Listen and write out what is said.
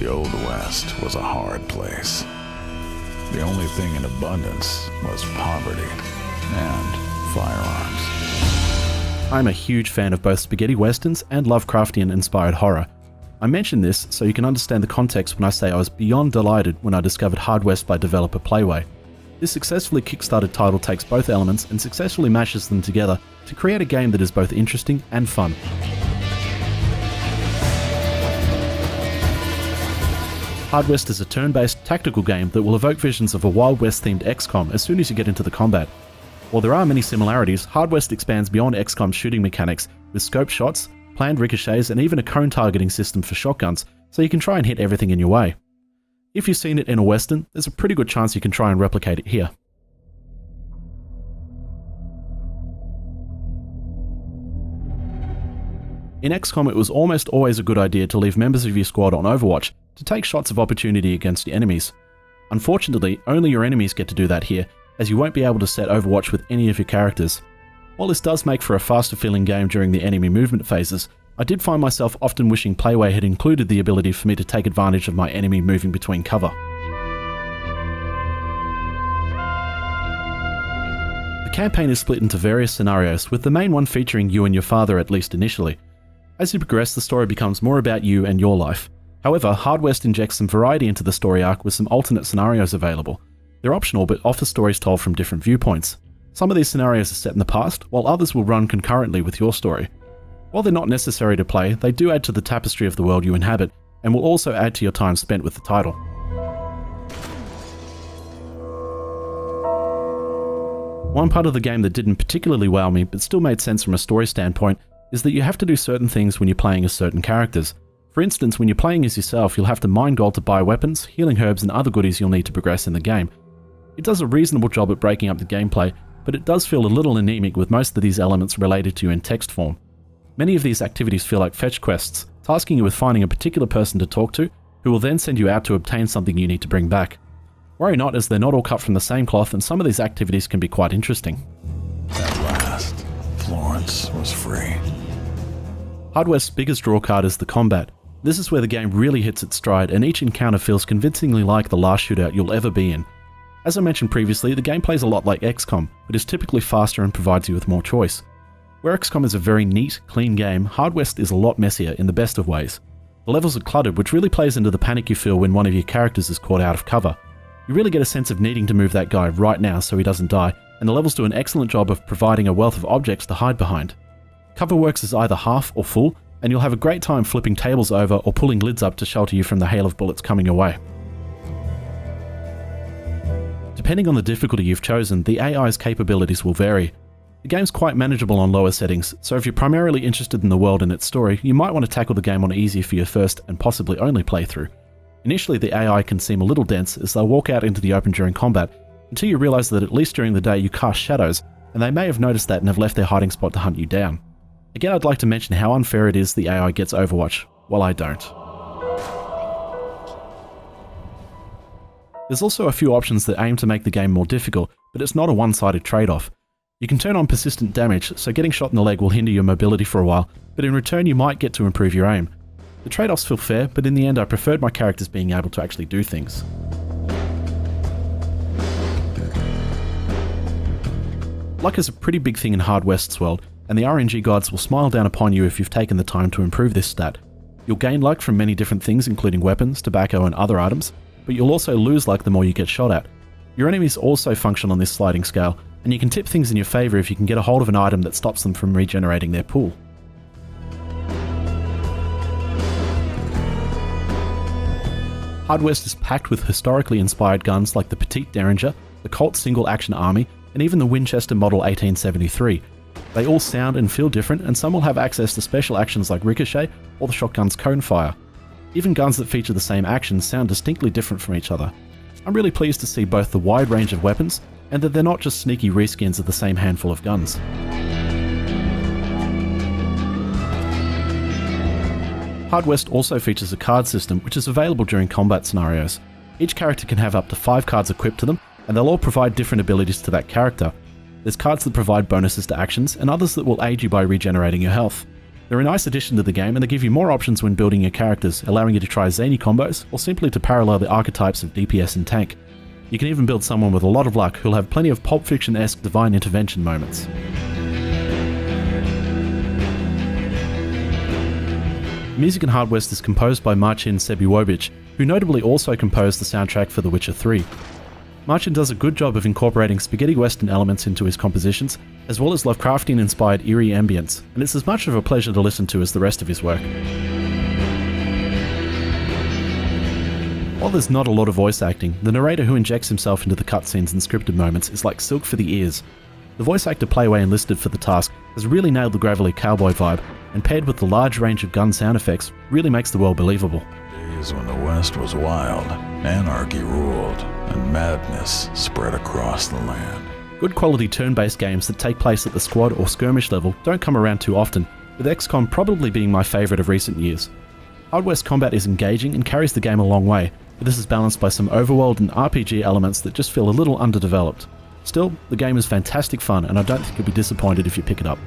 The Old West was a hard place. The only thing in abundance was poverty and firearms. I'm a huge fan of both spaghetti westerns and Lovecraftian-inspired horror. I mention this so you can understand the context when I say I was beyond delighted when I discovered Hard West by developer Playway. This successfully kickstarted title takes both elements and successfully mashes them together to create a game that is both interesting and fun. Hard West is a turn-based tactical game that will evoke visions of a Wild West-themed XCOM as soon as you get into the combat. While there are many similarities, Hard West expands beyond XCOM's shooting mechanics with scope shots, planned ricochets, and even a cone targeting system for shotguns, so you can try and hit everything in your way. If you've seen it in a Western, there's a pretty good chance you can try and replicate it here. In XCOM, it was almost always a good idea to leave members of your squad on Overwatch to take shots of opportunity against the enemies. Unfortunately, only your enemies get to do that here, as you won't be able to set Overwatch with any of your characters. While this does make for a faster feeling game during the enemy movement phases, I did find myself often wishing Playway had included the ability for me to take advantage of my enemy moving between cover. The campaign is split into various scenarios, with the main one featuring you and your father at least initially. As you progress, the story becomes more about you and your life. However, Hard West injects some variety into the story arc with some alternate scenarios available. They're optional but offer stories told from different viewpoints. Some of these scenarios are set in the past, while others will run concurrently with your story. While they're not necessary to play, they do add to the tapestry of the world you inhabit, and will also add to your time spent with the title. One part of the game that didn't particularly wow me, but still made sense from a story standpoint, is that you have to do certain things when you're playing as certain characters. For instance, when you're playing as yourself, you'll have to mine gold to buy weapons, healing herbs, and other goodies you'll need to progress in the game. It does a reasonable job at breaking up the gameplay, but it does feel a little anemic with most of these elements related to you in text form. Many of these activities feel like fetch quests, tasking you with finding a particular person to talk to, who will then send you out to obtain something you need to bring back. Worry not, as they're not all cut from the same cloth, and some of these activities can be quite interesting. At last, Florence was free. Hard West's biggest draw card is the combat. This is where the game really hits its stride, and each encounter feels convincingly like the last shootout you'll ever be in. As I mentioned previously, the game plays a lot like XCOM, but is typically faster and provides you with more choice. Where XCOM is a very neat, clean game, Hard West is a lot messier in the best of ways. The levels are cluttered, which really plays into the panic you feel when one of your characters is caught out of cover. You really get a sense of needing to move that guy right now so he doesn't die, and the levels do an excellent job of providing a wealth of objects to hide behind. Cover works as either half or full, and you'll have a great time flipping tables over or pulling lids up to shelter you from the hail of bullets coming your way. Depending on the difficulty you've chosen, the AI's capabilities will vary. The game's quite manageable on lower settings, so if you're primarily interested in the world and its story, you might want to tackle the game on easy for your first and possibly only playthrough. Initially, the AI can seem a little dense as they'll walk out into the open during combat, until you realise that at least during the day you cast shadows, and they may have noticed that and have left their hiding spot to hunt you down. Again, I'd like to mention how unfair it is the AI gets Overwatch. Well, I don't. There's also a few options that aim to make the game more difficult, but it's not a one-sided trade-off. You can turn on persistent damage, so getting shot in the leg will hinder your mobility for a while, but in return you might get to improve your aim. The trade-offs feel fair, but in the end I preferred my characters being able to actually do things. Luck is a pretty big thing in Hard West's world, and the RNG gods will smile down upon you if you've taken the time to improve this stat. You'll gain luck from many different things, including weapons, tobacco, and other items, but you'll also lose luck the more you get shot at. Your enemies also function on this sliding scale, and you can tip things in your favour if you can get a hold of an item that stops them from regenerating their pool. Hard West is packed with historically inspired guns like the Petite Derringer, the Colt Single Action Army, and even the Winchester Model 1873. They all sound and feel different, and some will have access to special actions like Ricochet or the shotgun's Cone Fire. Even guns that feature the same actions sound distinctly different from each other. I'm really pleased to see both the wide range of weapons, and that they're not just sneaky reskins of the same handful of guns. Hard West also features a card system which is available during combat scenarios. Each character can have up to 5 cards equipped to them, and they'll all provide different abilities to that character. There's cards that provide bonuses to actions, and others that will aid you by regenerating your health. They're a nice addition to the game, and they give you more options when building your characters, allowing you to try zany combos, or simply to parallel the archetypes of DPS and tank. You can even build someone with a lot of luck who'll have plenty of Pulp Fiction-esque divine intervention moments. Music in Hard West is composed by Marcin Sebiłowicz, who notably also composed the soundtrack for The Witcher 3. Marcin does a good job of incorporating spaghetti western elements into his compositions, as well as Lovecraftian-inspired eerie ambience, and it's as much of a pleasure to listen to as the rest of his work. While there's not a lot of voice acting, the narrator who injects himself into the cutscenes and scripted moments is like silk for the ears. The voice actor Playway enlisted for the task has really nailed the gravelly cowboy vibe, and paired with the large range of gun sound effects, really makes the world believable. Days when the West was wild, anarchy ruled, and madness spread across the land. Good quality turn-based games that take place at the squad or skirmish level don't come around too often, with XCOM probably being my favourite of recent years. Hard West combat is engaging and carries the game a long way, but this is balanced by some overworld and RPG elements that just feel a little underdeveloped. Still, the game is fantastic fun, and I don't think you'll be disappointed if you pick it up.